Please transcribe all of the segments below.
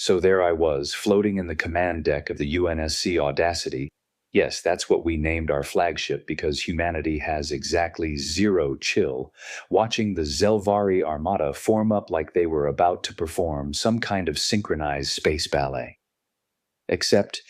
So there I was, floating in the command deck of the UNSC Audacity. Yes, that's what we named our flagship because humanity has exactly zero chill, watching the Zelvari Armada form up like they were about to perform some kind of synchronized space ballet. Except,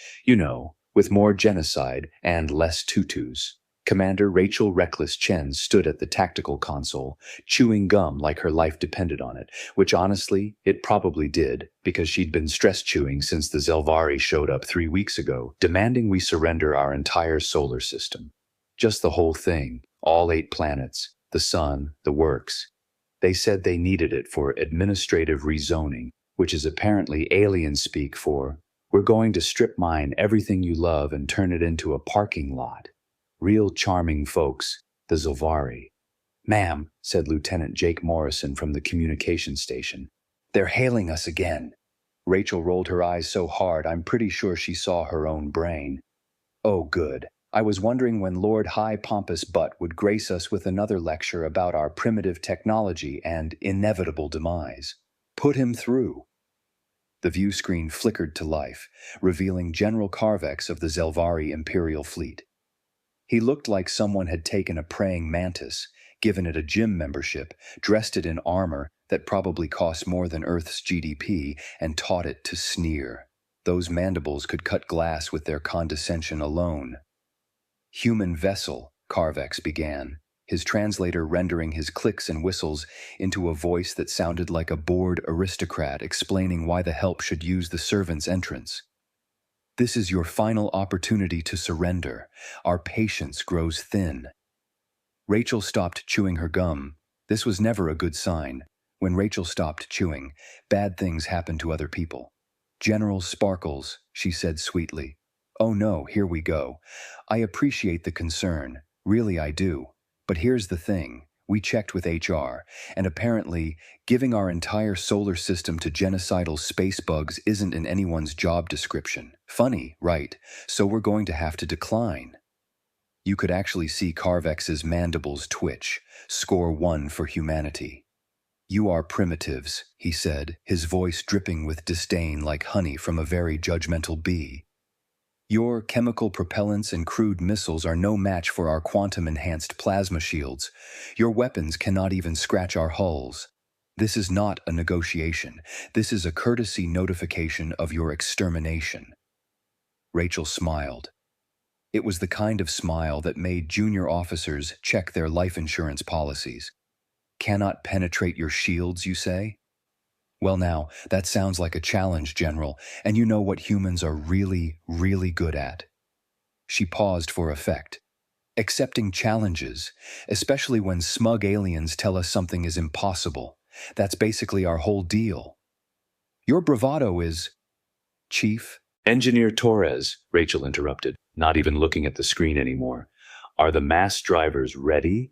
with more genocide and less tutus. Commander Rachel Reckless Chen stood at the tactical console, chewing gum like her life depended on it, which honestly, it probably did, because she'd been stress chewing since the Zelvari showed up 3 weeks ago, demanding we surrender our entire solar system. Just the whole thing, all 8 planets, the sun, the works. They said they needed it for administrative rezoning, which is apparently alien speak for, we're going to strip mine everything you love and turn it into a parking lot. Real charming folks, the Zelvari. Ma'am, said Lieutenant Jake Morrison from the communication station. They're hailing us again. Rachel rolled her eyes so hard I'm pretty sure she saw her own brain. Oh, good. I was wondering when Lord High Pompous Butt would grace us with another lecture about our primitive technology and inevitable demise. Put him through. The view screen flickered to life, revealing General Carvex of the Zelvari Imperial Fleet. He looked like someone had taken a praying mantis, given it a gym membership, dressed it in armor that probably cost more than Earth's GDP, and taught it to sneer. Those mandibles could cut glass with their condescension alone. Human vessel, Carvex began, his translator rendering his clicks and whistles into a voice that sounded like a bored aristocrat explaining why the help should use the servant's entrance. This is your final opportunity to surrender. Our patience grows thin. Rachel stopped chewing her gum. This was never a good sign. When Rachel stopped chewing, bad things happened to other people. General Sparkles, she said sweetly. Oh no, here we go. I appreciate the concern. Really I do. But here's the thing. We checked with HR, and apparently, giving our entire solar system to genocidal space bugs isn't in anyone's job description. Funny, right? So we're going to have to decline. You could actually see Carvex's mandibles twitch. Score 1 for humanity. You are primitives, he said, his voice dripping with disdain like honey from a very judgmental bee. Your chemical propellants and crude missiles are no match for our quantum-enhanced plasma shields. Your weapons cannot even scratch our hulls. This is not a negotiation. This is a courtesy notification of your extermination. Rachel smiled. It was the kind of smile that made junior officers check their life insurance policies. Cannot penetrate your shields, you say? Well now, that sounds like a challenge, General, and you know what humans are really, really good at. She paused for effect. Accepting challenges, especially when smug aliens tell us something is impossible. That's basically our whole deal. Your bravado is... Chief? Engineer Torres, Rachel interrupted, not even looking at the screen anymore. Are the mass drivers ready?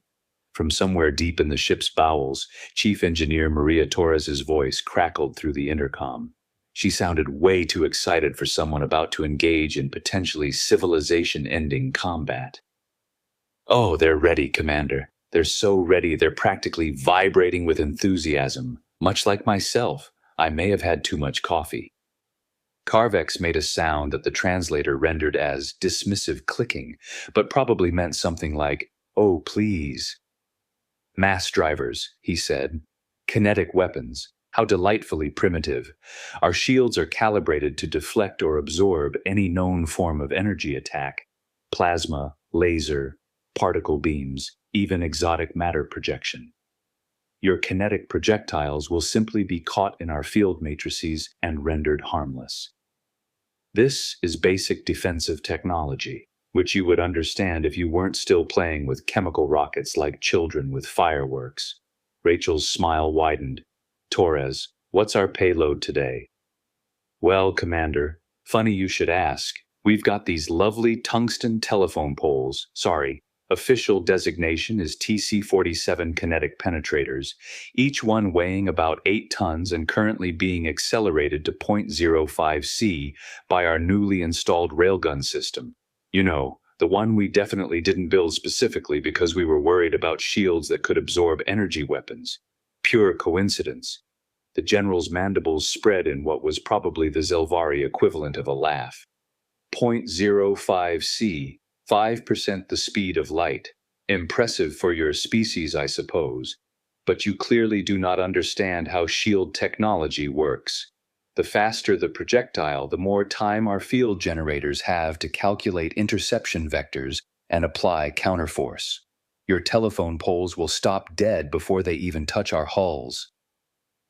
From somewhere deep in the ship's bowels, Chief Engineer Maria Torres's voice crackled through the intercom. She sounded way too excited for someone about to engage in potentially civilization-ending combat. Oh, they're ready, Commander. They're so ready they're practically vibrating with enthusiasm. Much like myself, I may have had too much coffee. Carvex made a sound that the translator rendered as dismissive clicking, but probably meant something like, "Oh, please." Mass drivers, he said. Kinetic weapons. How delightfully primitive. Our shields are calibrated to deflect or absorb any known form of energy attack. Plasma, laser, particle beams, even exotic matter projection. Your kinetic projectiles will simply be caught in our field matrices and rendered harmless. This is basic defensive technology, which you would understand if you weren't still playing with chemical rockets like children with fireworks. Rachel's smile widened. Torres, what's our payload today? Well, Commander, funny you should ask. We've got these lovely tungsten telephone poles. Sorry, official designation is TC-47 kinetic penetrators, each one weighing about 8 tons and currently being accelerated to 0.05 C by our newly installed railgun system. You know, the one we definitely didn't build specifically because we were worried about shields that could absorb energy weapons. Pure coincidence. The general's mandibles spread in what was probably the Zelvari equivalent of a laugh. 0.05 C, 5% the speed of light. Impressive for your species, I suppose. But you clearly do not understand how shield technology works. The faster the projectile, the more time our field generators have to calculate interception vectors and apply counterforce. Your telephone poles will stop dead before they even touch our hulls.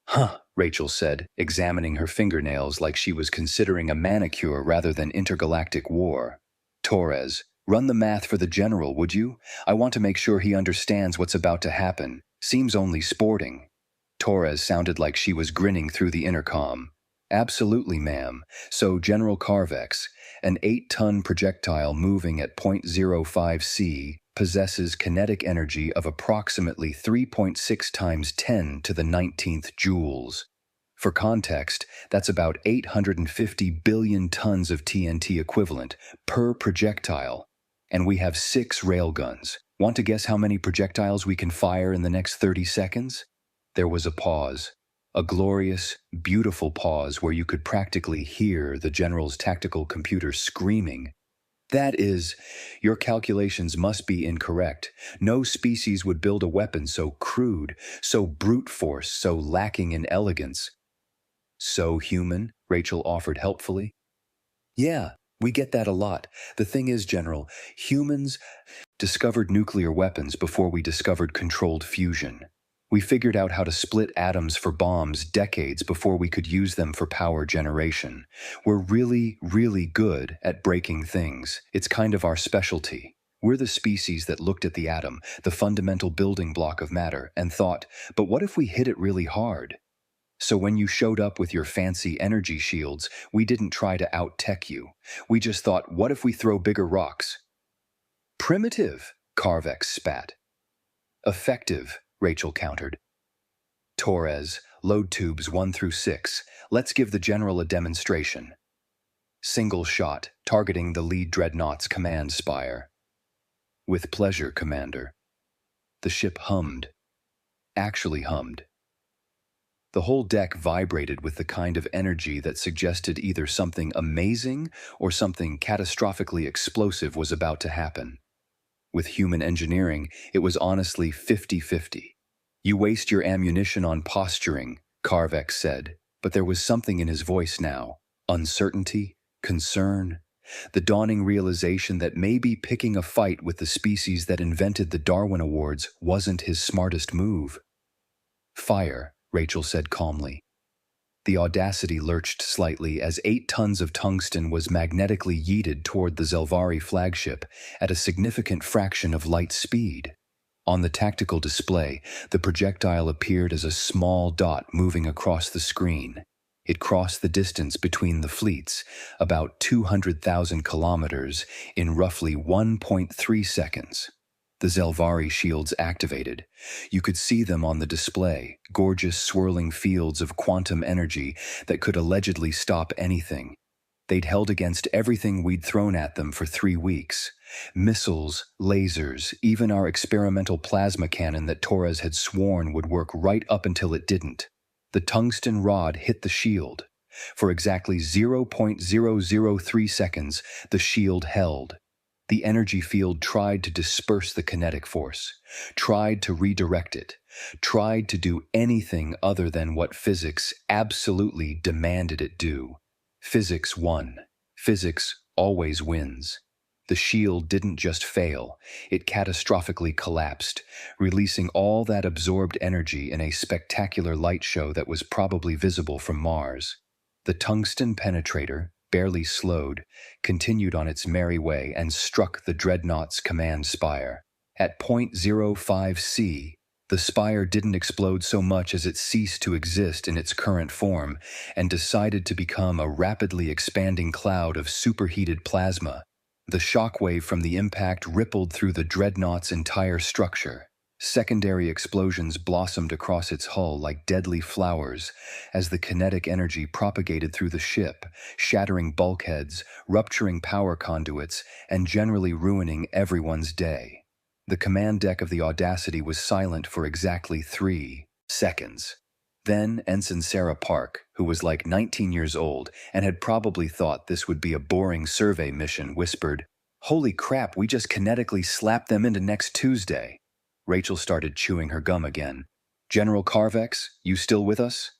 Huh, Rachel said, examining her fingernails like she was considering a manicure rather than intergalactic war. Torres, run the math for the general, would you? I want to make sure he understands what's about to happen. Seems only sporting. Torres sounded like she was grinning through the intercom. Absolutely, ma'am. So General Carvex, an 8-ton projectile moving at 0.05 C, possesses kinetic energy of approximately 3.6 times 10 to the 19th joules. For context, that's about 850 billion tons of TNT equivalent per projectile. And we have 6 railguns. Want to guess how many projectiles we can fire in the next 30 seconds? There was a pause. A glorious, beautiful pause where you could practically hear the general's tactical computer screaming. That is, your calculations must be incorrect. No species would build a weapon so crude, so brute force, so lacking in elegance. So human, Rachel offered helpfully. Yeah, we get that a lot. The thing is, General, humans discovered nuclear weapons before we discovered controlled fusion. We figured out how to split atoms for bombs decades before we could use them for power generation. We're really, really good at breaking things. It's kind of our specialty. We're the species that looked at the atom, the fundamental building block of matter, and thought, but what if we hit it really hard? So when you showed up with your fancy energy shields, we didn't try to out-tech you. We just thought, what if we throw bigger rocks? Primitive, Carvex spat. Effective, Rachel countered. Torres, load tubes 1 through 6. Let's give the general a demonstration. Single shot, targeting the lead dreadnought's command spire. With pleasure, Commander. The ship hummed. Actually hummed. The whole deck vibrated with the kind of energy that suggested either something amazing or something catastrophically explosive was about to happen. With human engineering, it was honestly 50-50. You waste your ammunition on posturing, Carvex said, but there was something in his voice now. Uncertainty, concern, the dawning realization that maybe picking a fight with the species that invented the Darwin Awards wasn't his smartest move. Fire, Rachel said calmly. The Audacity lurched slightly as 8 tons of tungsten was magnetically yeeted toward the Zelvari flagship at a significant fraction of light speed. On the tactical display, the projectile appeared as a small dot moving across the screen. It crossed the distance between the fleets, about 200,000 kilometers, in roughly 1.3 seconds. The Zelvari shields activated. You could see them on the display, gorgeous swirling fields of quantum energy that could allegedly stop anything. They'd held against everything we'd thrown at them for 3 weeks. Missiles, lasers, even our experimental plasma cannon that Torres had sworn would work right up until it didn't. The tungsten rod hit the shield. For exactly 0.003 seconds, the shield held. The energy field tried to disperse the kinetic force, tried to redirect it, tried to do anything other than what physics absolutely demanded it do. Physics won. Physics always wins. The shield didn't just fail, it catastrophically collapsed, releasing all that absorbed energy in a spectacular light show that was probably visible from Mars. The tungsten penetrator, barely slowed, continued on its merry way and struck the dreadnought's command spire. At 0.05 C, the spire didn't explode so much as it ceased to exist in its current form and decided to become a rapidly expanding cloud of superheated plasma. The shockwave from the impact rippled through the dreadnought's entire structure. Secondary explosions blossomed across its hull like deadly flowers as the kinetic energy propagated through the ship, shattering bulkheads, rupturing power conduits, and generally ruining everyone's day. The command deck of the Audacity was silent for exactly 3 seconds. Then Ensign Sarah Park, who was like 19 years old and had probably thought this would be a boring survey mission, whispered, "Holy crap, we just kinetically slapped them into next Tuesday." Rachel started chewing her gum again. "General Carvex, you still with us?"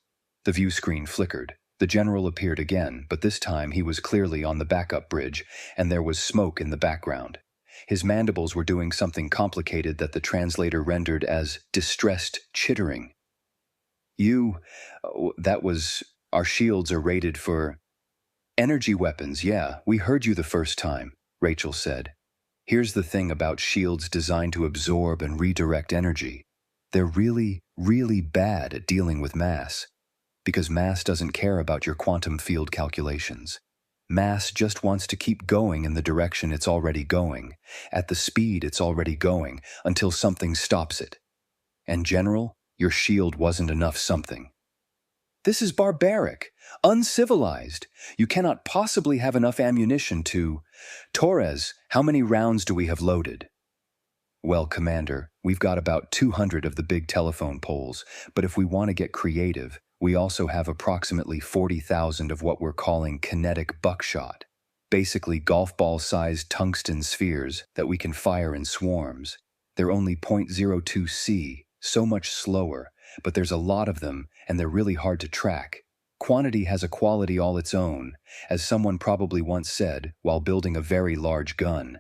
The view screen flickered. The general appeared again, but this time he was clearly on the backup bridge, and there was smoke in the background. His mandibles were doing something complicated that the translator rendered as distressed chittering. Our shields are rated for energy weapons, yeah, we heard you the first time," Rachel said. "Here's the thing about shields designed to absorb and redirect energy. They're really, really bad at dealing with mass, because mass doesn't care about your quantum field calculations. Mass just wants to keep going in the direction it's already going, at the speed it's already going, until something stops it. And General, your shield wasn't enough something. This is barbaric, uncivilized. You cannot possibly have enough ammunition to... Torres, how many rounds do we have loaded?" "Well, Commander, we've got about 200 of the big telephone poles, but if we want to get creative, we also have approximately 40,000 of what we're calling kinetic buckshot. Basically golf ball-sized tungsten spheres that we can fire in swarms. They're only .02 C, so much slower, but there's a lot of them, and they're really hard to track. Quantity has a quality all its own, as someone probably once said while building a very large gun."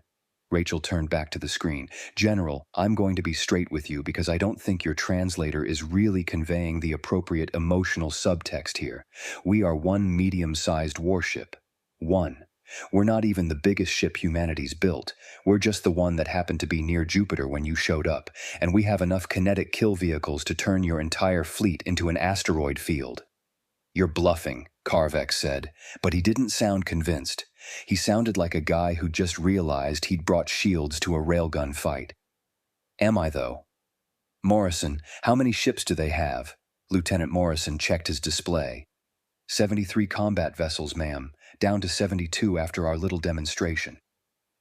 Rachel turned back to the screen. "General, I'm going to be straight with you because I don't think your translator is really conveying the appropriate emotional subtext here. We are one medium-sized warship. One. We're not even the biggest ship humanity's built. We're just the one that happened to be near Jupiter when you showed up, and we have enough kinetic kill vehicles to turn your entire fleet into an asteroid field." "You're bluffing," Carvex said, but he didn't sound convinced. He sounded like a guy who just realized he'd brought shields to a railgun fight. "Am I, though?" "Morrison, how many ships do they have?" Lieutenant Morrison checked his display. 73 combat vessels, ma'am, down to 72 after our little demonstration."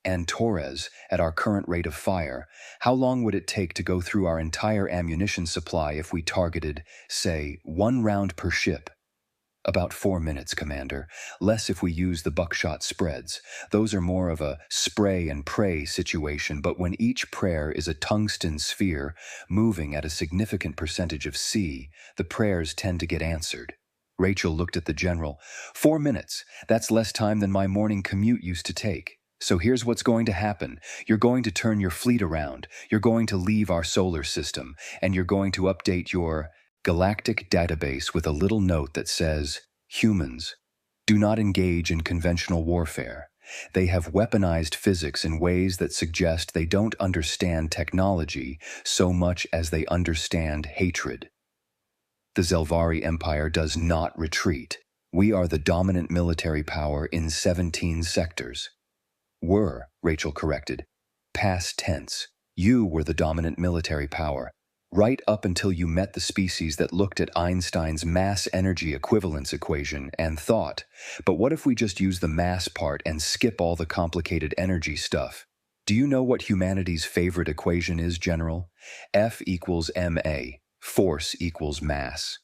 "And Torres, at our current rate of fire, how long would it take to go through our entire ammunition supply if we targeted, say, 1 round per ship?" "About 4 minutes, Commander. Less if we use the buckshot spreads. Those are more of a spray and pray situation, but when each prayer is a tungsten sphere moving at a significant percentage of C, the prayers tend to get answered." Rachel looked at the general. 4 minutes. That's less time than my morning commute used to take. So here's what's going to happen. You're going to turn your fleet around. You're going to leave our solar system. And you're going to update your galactic database with a little note that says, "Humans, do not engage in conventional warfare. They have weaponized physics in ways that suggest they don't understand technology so much as they understand hatred. The Zelvari Empire does not retreat. We are the dominant military power in 17 sectors." "Were," Rachel corrected. "Past tense. You were the dominant military power, right up until you met the species that looked at Einstein's mass energy equivalence equation and thought, but what if we just use the mass part and skip all the complicated energy stuff? Do you know what humanity's favorite equation is, General? F equals ma. Force equals mass.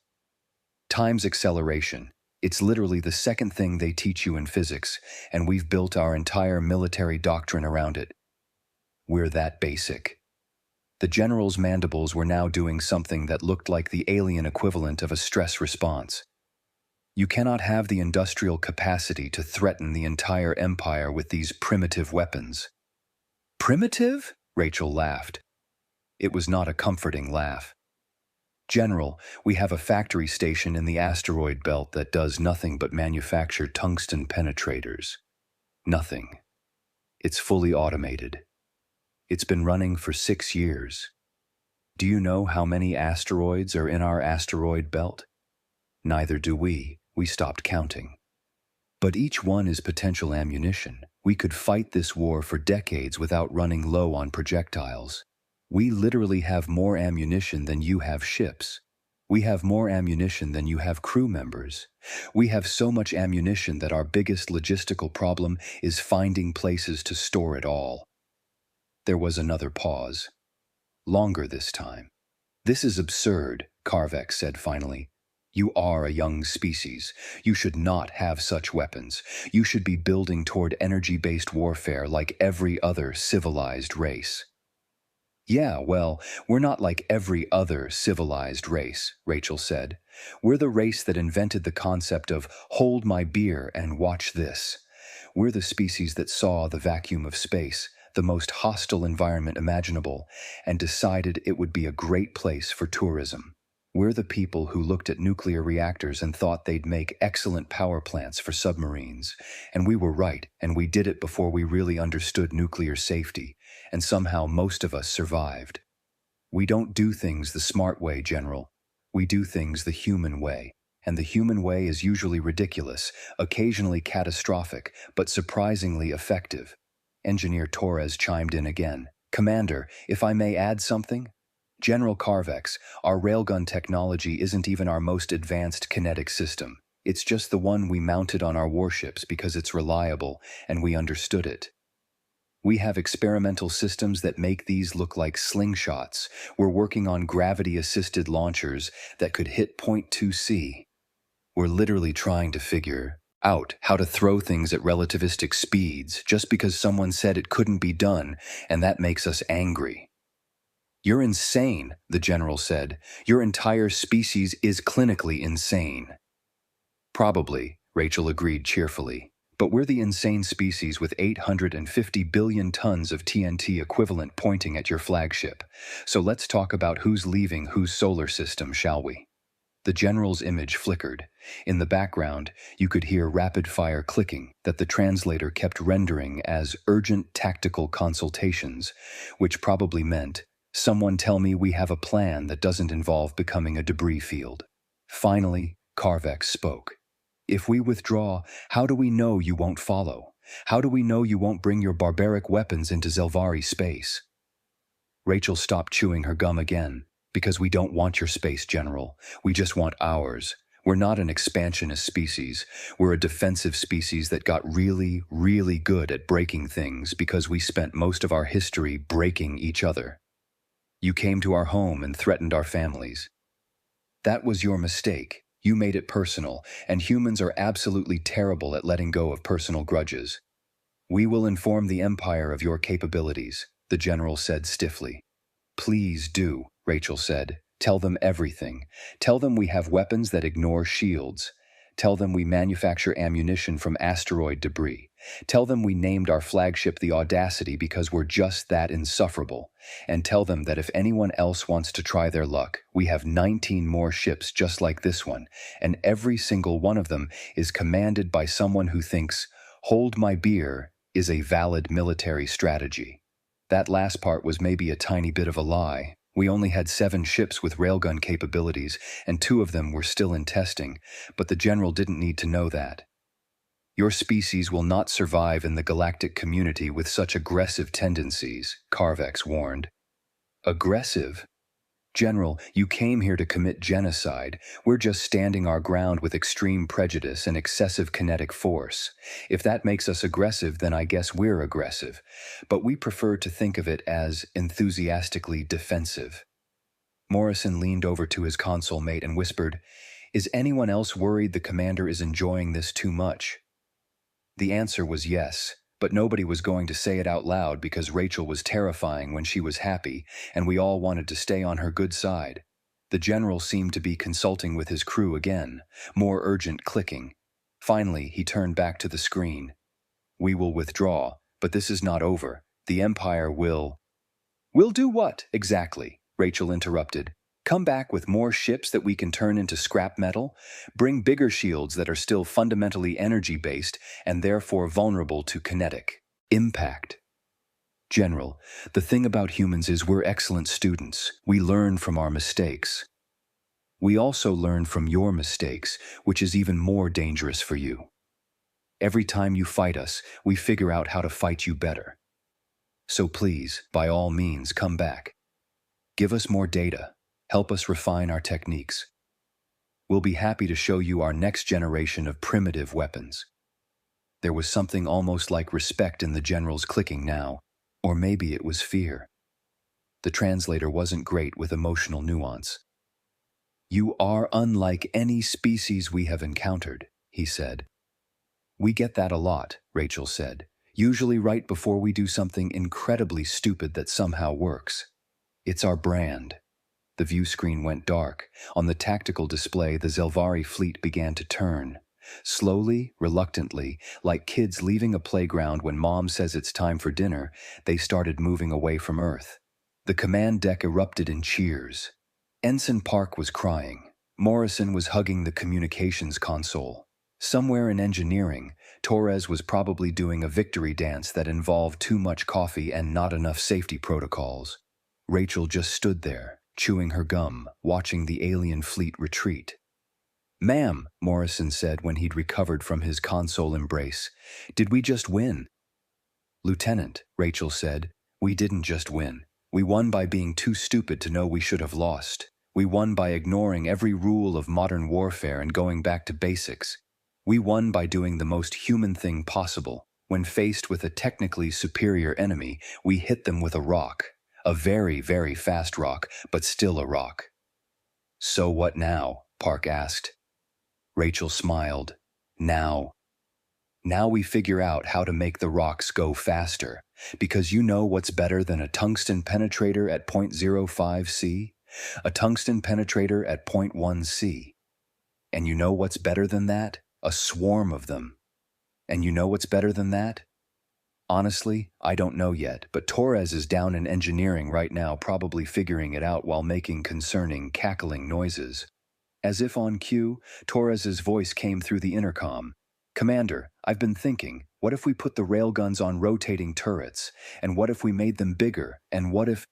Times acceleration. It's literally the second thing they teach you in physics, and we've built our entire military doctrine around it. We're that basic." The general's mandibles were now doing something that looked like the alien equivalent of a stress response. "You cannot have the industrial capacity to threaten the entire empire with these primitive weapons." "Primitive?" Rachel laughed. It was not a comforting laugh. "General, we have a factory station in the asteroid belt that does nothing but manufacture tungsten penetrators. Nothing. It's fully automated. It's been running for 6 years. Do you know how many asteroids are in our asteroid belt? Neither do we. We stopped counting. But each one is potential ammunition. We could fight this war for decades without running low on projectiles. We literally have more ammunition than you have ships. We have more ammunition than you have crew members. We have so much ammunition that our biggest logistical problem is finding places to store it all." There was another pause. Longer this time. "This is absurd," Carvex said finally. You are a young species. You should not have such weapons. You should be building toward energy-based warfare like every other civilized race. Yeah, well, we're not like every other civilized race, Rachel said. We're the race that invented the concept of hold my beer and watch this. We're the species that saw the vacuum of space, the most hostile environment imaginable, and decided it would be a great place for tourism. We're the people who looked at nuclear reactors and thought they'd make excellent power plants for submarines. And we were right, and we did it before we really understood nuclear safety, and somehow most of us survived. We don't do things the smart way, General. We do things the human way. And the human way is usually ridiculous, occasionally catastrophic, but surprisingly effective. Engineer Torres chimed in again. Commander, if I may add something? General Carvex, our railgun technology isn't even our most advanced kinetic system. It's just the one we mounted on our warships because it's reliable and we understood it. We have experimental systems that make these look like slingshots. We're working on gravity-assisted launchers that could hit point 2C. We're literally trying to figure out how to throw things at relativistic speeds just because someone said it couldn't be done, and that makes us angry. You're insane, the general said. Your entire species is clinically insane. Probably, Rachel agreed cheerfully. But we're the insane species with 850 billion tons of TNT equivalent pointing at your flagship. So let's talk about who's leaving whose solar system, shall we? The general's image flickered. In the background, you could hear rapid-fire clicking that the translator kept rendering as urgent tactical consultations, which probably meant, someone tell me we have a plan that doesn't involve becoming a debris field. Finally, Carvex spoke. If we withdraw, how do we know you won't follow? How do we know you won't bring your barbaric weapons into Zelvari space? Rachel stopped chewing her gum again. Because we don't want your space, General. We just want ours. We're not an expansionist species. We're a defensive species that got really, really good at breaking things because we spent most of our history breaking each other. You came to our home and threatened our families. That was your mistake. You made it personal, and humans are absolutely terrible at letting go of personal grudges. We will inform the Empire of your capabilities, the general said stiffly. Please do, Rachel said. Tell them everything. Tell them we have weapons that ignore shields. Tell them we manufacture ammunition from asteroid debris. Tell them we named our flagship the Audacity because we're just that insufferable. And tell them that if anyone else wants to try their luck, we have 19 more ships just like this one, and every single one of them is commanded by someone who thinks, hold my beer is a valid military strategy. That last part was maybe a tiny bit of a lie. We only had 7 ships with railgun capabilities, and 2 of them were still in testing, but the general didn't need to know that. Your species will not survive in the galactic community with such aggressive tendencies, Carvex warned. Aggressive? General, you came here to commit genocide. We're just standing our ground with extreme prejudice and excessive kinetic force. If that makes us aggressive, then I guess we're aggressive. But we prefer to think of it as enthusiastically defensive. Morrison leaned over to his console mate and whispered, Is anyone else worried the commander is enjoying this too much? The answer was yes. But nobody was going to say it out loud because Rachel was terrifying when she was happy, and we all wanted to stay on her good side. The general seemed to be consulting with his crew again, more urgent clicking. Finally, he turned back to the screen. We will withdraw, but this is not over. The Empire will... Will do what, exactly? Rachel interrupted. Come back with more ships that we can turn into scrap metal? Bring bigger shields that are still fundamentally energy-based and therefore vulnerable to kinetic impact. General, the thing about humans is we're excellent students. We learn from our mistakes. We also learn from your mistakes, which is even more dangerous for you. Every time you fight us, we figure out how to fight you better. So please, by all means, come back. Give us more data. Help us refine our techniques. We'll be happy to show you our next generation of primitive weapons. There was something almost like respect in the general's clicking now, or maybe it was fear. The translator wasn't great with emotional nuance. "You are unlike any species we have encountered," he said. "We get that a lot," Rachel said, "usually right before we do something incredibly stupid that somehow works. It's our brand." The view screen went dark. On the tactical display, the Zelvari fleet began to turn. Slowly, reluctantly, like kids leaving a playground when mom says it's time for dinner, they started moving away from Earth. The command deck erupted in cheers. Ensign Park was crying. Morrison was hugging the communications console. Somewhere in engineering, Torres was probably doing a victory dance that involved too much coffee and not enough safety protocols. Rachel just stood there, chewing her gum, watching the alien fleet retreat. "Ma'am," Morrison said when he'd recovered from his console embrace, "did we just win?" "Lieutenant," Rachel said, "we didn't just win. We won by being too stupid to know we should have lost. We won by ignoring every rule of modern warfare and going back to basics. We won by doing the most human thing possible. When faced with a technically superior enemy, we hit them with a rock. A very, very fast rock, but still a rock." "So what now?" Park asked. Rachel smiled. Now we figure out how to make the rocks go faster. Because you know what's better than a tungsten penetrator at 0.05 C? A tungsten penetrator at 0.1 C. And you know what's better than that? A swarm of them. And you know what's better than that? Honestly, I don't know yet, but Torres is down in engineering right now, probably figuring it out while making concerning, cackling noises. As if on cue, Torres's voice came through the intercom. "Commander, I've been thinking, what if we put the railguns on rotating turrets? And what if we made them bigger? And what if—"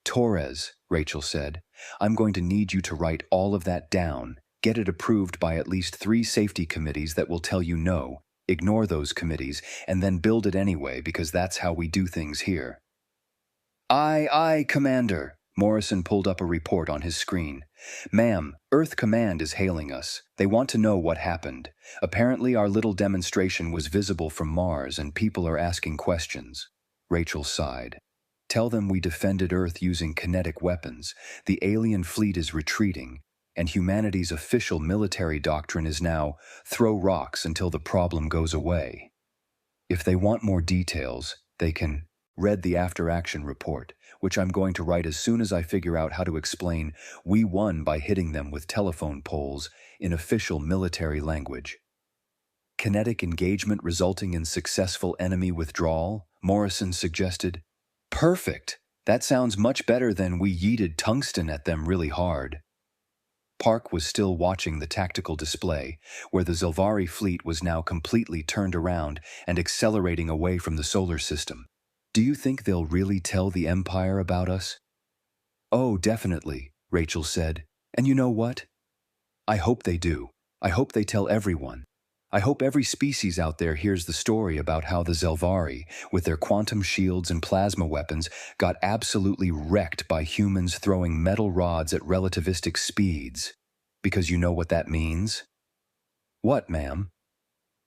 "Torres," Rachel said, "I'm going to need you to write all of that down. Get it approved by at least 3 safety committees that will tell you no. Ignore those committees, and then build it anyway, because that's how we do things here." Aye, Commander." Morrison pulled up a report on his screen. "Ma'am, Earth Command is hailing us. They want to know what happened. Apparently our little demonstration was visible from Mars and people are asking questions." Rachel sighed. "Tell them we defended Earth using kinetic weapons. The alien fleet is retreating, and humanity's official military doctrine is now, throw rocks until the problem goes away. If they want more details, they can read the after-action report, which I'm going to write as soon as I figure out how to explain we won by hitting them with telephone poles in official military language." "Kinetic engagement resulting in successful enemy withdrawal," Morrison suggested. "Perfect! That sounds much better than we yeeted tungsten at them really hard." Park was still watching the tactical display, where the Zelvari fleet was now completely turned around and accelerating away from the solar system. "Do you think they'll really tell the Empire about us?" "Oh, definitely," Rachel said. "And you know what? I hope they do. I hope they tell everyone. I hope every species out there hears the story about how the Zelvari, with their quantum shields and plasma weapons, got absolutely wrecked by humans throwing metal rods at relativistic speeds. Because you know what that means?" "What, ma'am?"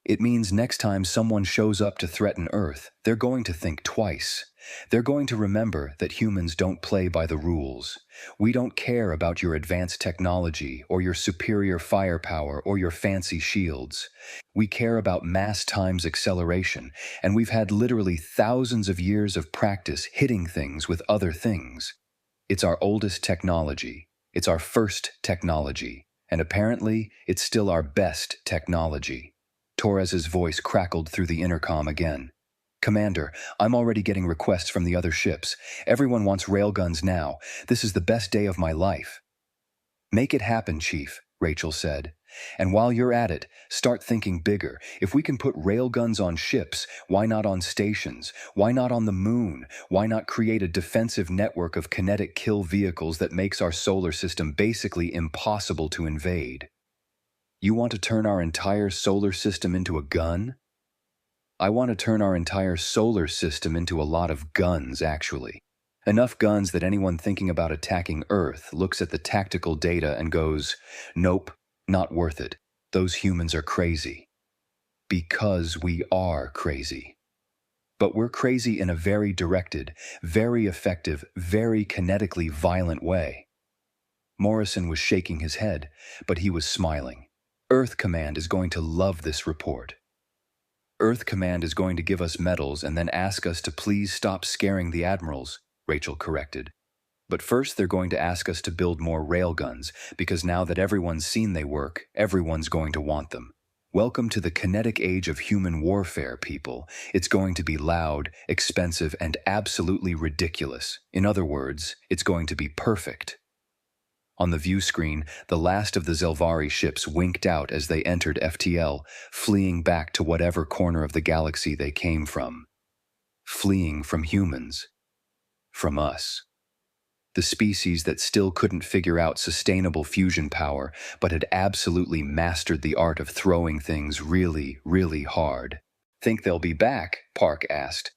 "It means next time someone shows up to threaten Earth, they're going to think twice. They're going to remember that humans don't play by the rules. We don't care about your advanced technology or your superior firepower or your fancy shields. We care about mass times acceleration, and we've had literally thousands of years of practice hitting things with other things. It's our oldest technology. It's our first technology. And apparently, it's still our best technology." Torres's voice crackled through the intercom again. "Commander, I'm already getting requests from the other ships. Everyone wants railguns now. This is the best day of my life." "Make it happen, Chief," Rachel said. "And while you're at it, start thinking bigger. If we can put railguns on ships, why not on stations? Why not on the moon? Why not create a defensive network of kinetic kill vehicles that makes our solar system basically impossible to invade?" "You want to turn our entire solar system into a gun?" "I want to turn our entire solar system into a lot of guns, actually. Enough guns that anyone thinking about attacking Earth looks at the tactical data and goes, nope, not worth it. Those humans are crazy." Because we are crazy. But we're crazy in a very directed, very effective, very kinetically violent way. Morrison was shaking his head, but he was smiling. Earth Command is going to love this report. Earth Command is going to give us medals and then ask us to please stop scaring the admirals, Rachel corrected. But first they're going to ask us to build more railguns, because now that everyone's seen they work, everyone's going to want them. Welcome to the kinetic age of human warfare, people. It's going to be loud, expensive, and absolutely ridiculous. In other words, it's going to be perfect. On the view screen, the last of the Zelvari ships winked out as they entered FTL, fleeing back to whatever corner of the galaxy they came from. Fleeing from humans. From us. The species that still couldn't figure out sustainable fusion power, but had absolutely mastered the art of throwing things really, really hard. Think they'll be back? Park asked.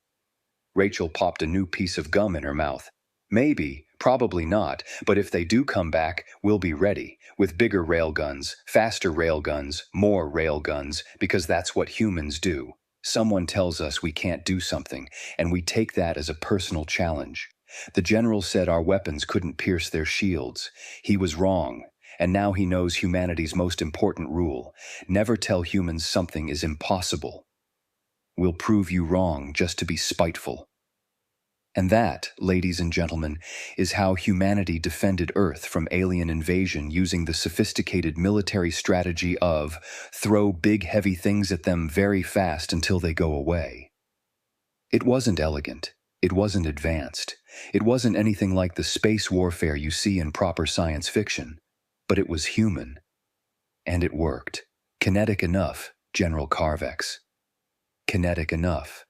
Rachel popped a new piece of gum in her mouth. Maybe, probably not, but if they do come back, we'll be ready, with bigger railguns, faster railguns, more railguns, because that's what humans do. Someone tells us we can't do something, and we take that as a personal challenge. The general said our weapons couldn't pierce their shields. He was wrong, and now he knows humanity's most important rule: never tell humans something is impossible. We'll prove you wrong just to be spiteful. And that, ladies and gentlemen, is how humanity defended Earth from alien invasion using the sophisticated military strategy of throw big heavy things at them very fast until they go away. It wasn't elegant. It wasn't advanced. It wasn't anything like the space warfare you see in proper science fiction. But it was human. And it worked. Kinetic enough, General Carvex. Kinetic enough.